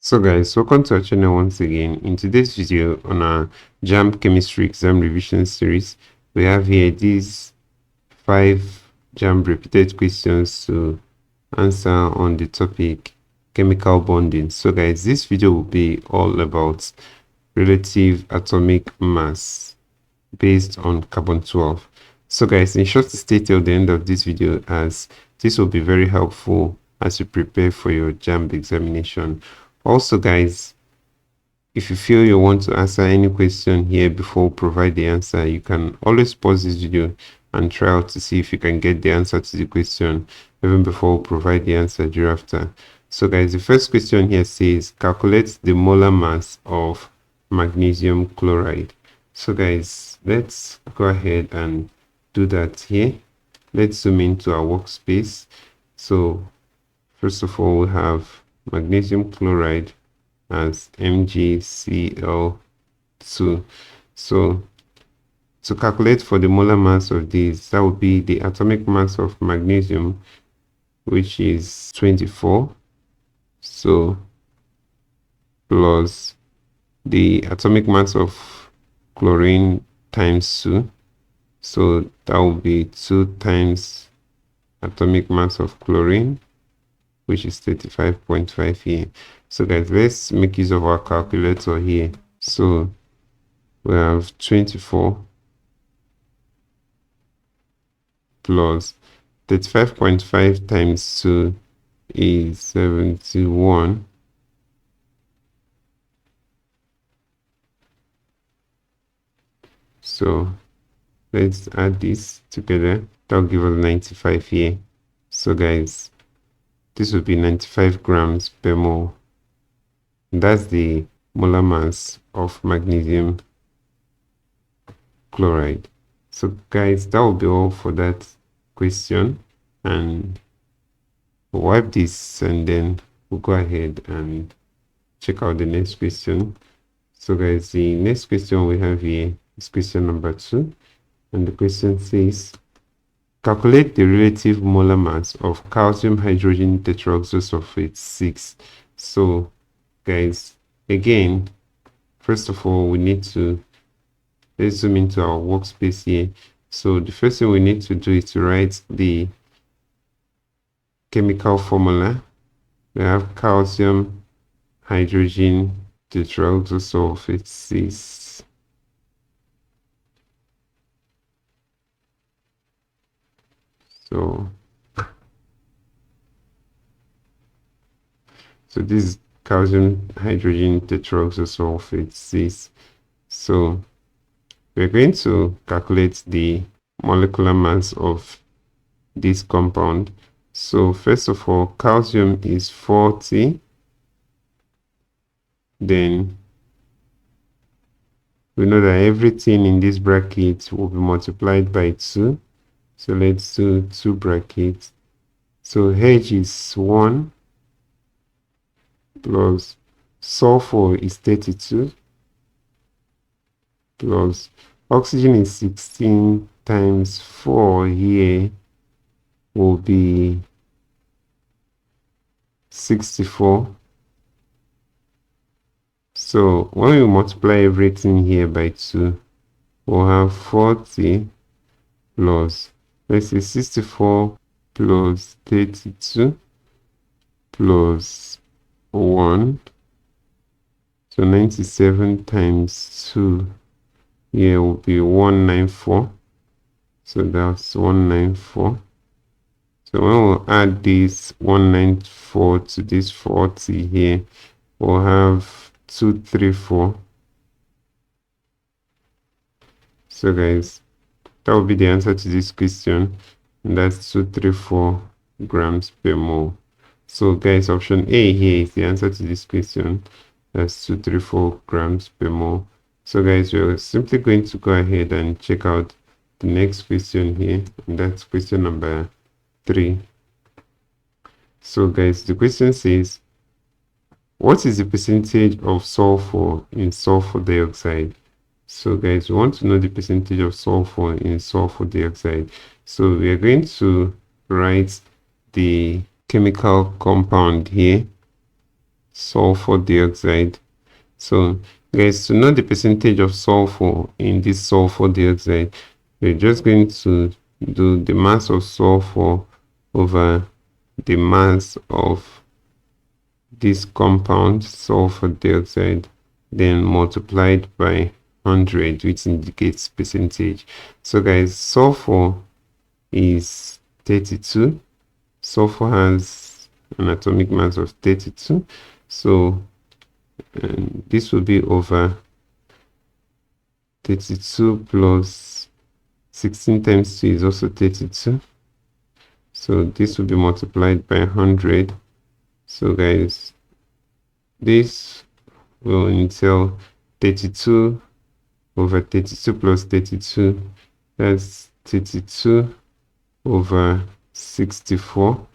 So guys, welcome to our channel once again. In today's video on our JAMB Chemistry exam revision series, we have here these 5 JAMB repeated questions to answer on the topic chemical bonding. So guys, this video will be all about relative atomic mass based on carbon 12. So guys, ensure to stay till the end of this video, as this will be very helpful as you prepare for your JAMB examination. Also guys, if you feel you want to answer any question here before we provide the answer, you can always pause this video and try out to see if you can get the answer to the question even before we provide the answer thereafter. So guys, the first question here says calculate the molar mass of magnesium chloride. So guys, let's go ahead and do that here. Let's zoom into our workspace. So first of all, we have magnesium chloride as MgCl2. So to calculate for the molar mass of this, that would be the atomic mass of magnesium, which is 24. So plus the atomic mass of chlorine times 2. So that will be 2 times atomic mass of chlorine, which is 35.5 here. So guys, let's make use of our calculator here. So we have 24 plus 35.5 times 2 is 71. So let's add this together. That'll give us 95 here. So guys, this would be 95 grams per mole. That's the molar mass of magnesium chloride. So guys, that will be all for that question, and we'll wipe this and then we'll go ahead and check out the next question. So guys, the next question we have here is question number 2, and the question says calculate the relative molar mass of calcium hydrogen tetroxosulfate 6. So guys, again, first of all, we need to, let's zoom into our workspace here. So the first thing we need to do is to write the chemical formula. We have calcium hydrogen tetroxosulfate 6. So this is calcium hydrogen tetroxosulfate 6. So we're going to calculate the molecular mass of this compound. So first of all, calcium is 40. Then we know that everything in this bracket will be multiplied by 2. So let's do 2 brackets. So H is 1 plus sulfur is 32 plus oxygen is 16 times 4 here will be 64. So when we multiply everything here by 2, we'll have 40 plus, let's say 64 plus 32 plus 1. So 97 times 2 here will be 194. So that's 194. So when we'll add this 194 to this 40 here, we'll have 234. So guys, that will be the answer to this question, and that's 234 grams per mole. So guys, option A here is the answer to this question. That's 234 grams per mole. So guys, we're simply going to go ahead and check out the next question here, and that's question number 3. So guys, the question says, what is the percentage of sulfur in sulfur dioxide? So guys, we want to know the percentage of sulfur in sulfur dioxide. So we are going to write the chemical compound here. sulfur dioxide. So guys, to know the percentage of sulfur in this sulfur dioxide, we're just going to do the mass of sulfur over the mass of this compound, sulfur dioxide, then multiplied by 100, which indicates percentage. So guys, sulfur is 32. Sulfur has an atomic mass of 32. So this will be over 32 plus 16 times 2 is also 32. So this will be multiplied by 100. So guys, this will entail 32 over 32 plus 32. That's 32 over 64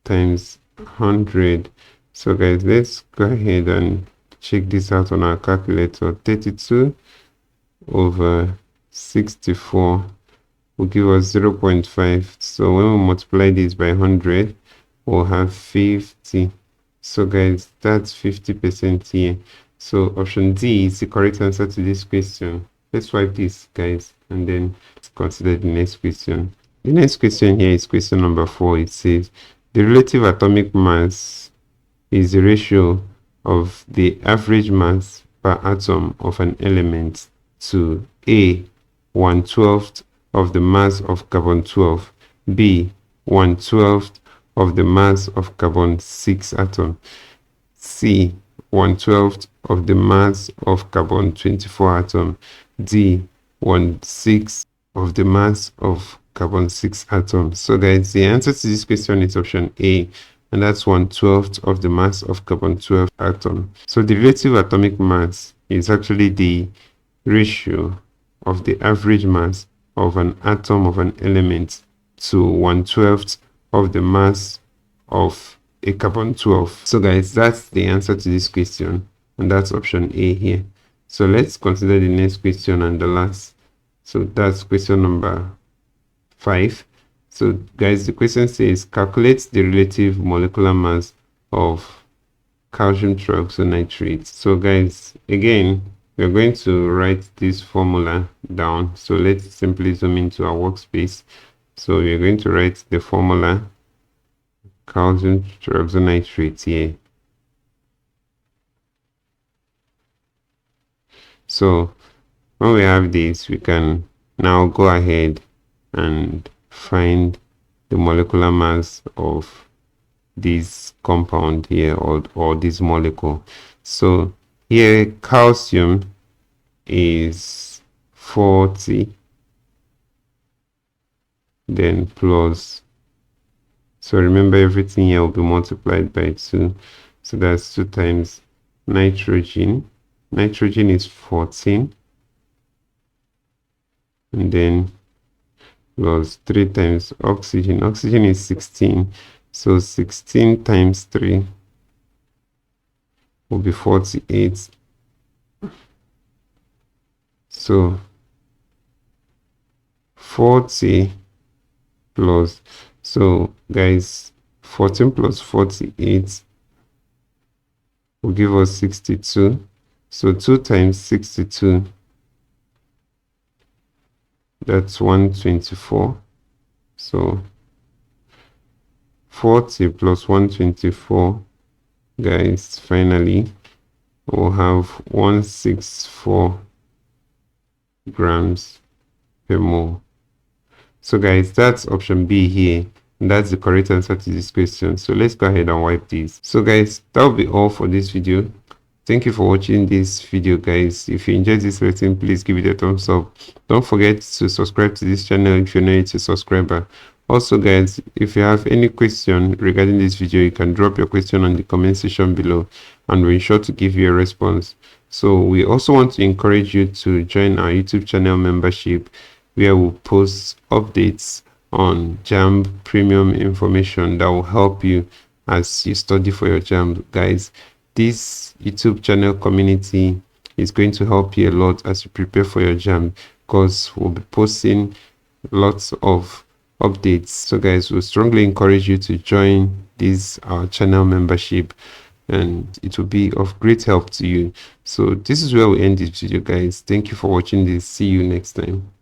times 100. So guys, let's go ahead and check this out on our calculator. 32 over 64 will give us 0.5. So when we multiply this by 100, we'll have 50. So guys, that's 50% here. So option D is the correct answer to this question. Let's wipe this, guys, and then let's consider the next question. The next question here is question number 4. It says the relative atomic mass is the ratio of the average mass per atom of an element to A, 1/12 of the mass of carbon-12, B, 1/12 of the mass of carbon-6 atom, C, 1/12 of the mass of carbon-24 atom, D, 1/6 of the mass of carbon-6 atom. So guys, the answer to this question is option A, and that's 1/12 of the mass of carbon-12 atom. So the relative atomic mass is actually the ratio of the average mass of an atom of an element to 1/12 of the mass of a carbon-12. So guys, that's the answer to this question, and that's option A here. So let's consider the next question and the last. So that's question number 5. So guys, the question says calculate the relative molecular mass of calcium trioxonitrate. So guys, again, we're going to write this formula down. So let's simply zoom into our workspace. So we're going to write the formula calcium trioxonitrate here. So when we have this, we can now go ahead and find the molecular mass of this compound here, or this molecule. So here calcium is 40, then plus, so remember everything here will be multiplied by 2. So that's 2 times nitrogen. Nitrogen is 14, and then plus 3 times oxygen. Oxygen is 16. So 16 times 3 will be 48. So 40 plus, so guys, 14 plus 48 will give us 62. So 2 times 62, that's 124. So 40 plus 124, guys, finally we'll have 164 grams per mole. So guys, that's option B here, and that's the correct answer to this question. So let's go ahead and wipe this. So guys, that will be all for this video. Thank you for watching this video, guys. If you enjoyed this lesson, please give it a thumbs up. Don't forget to subscribe to this channel if you're not a subscriber. Also guys, if you have any question regarding this video, you can drop your question on the comment section below, and we'll ensure to give you a response. So we also want to encourage you to join our YouTube channel membership, where we'll post updates on JAMB premium information that will help you as you study for your JAMB. Guys, this YouTube channel community is going to help you a lot as you prepare for your JAMB, because we'll be posting lots of updates. So guys, we strongly encourage you to join this our channel membership. and it will be of great help to you. So this is where we end this video, guys. Thank you for watching this. See you next time.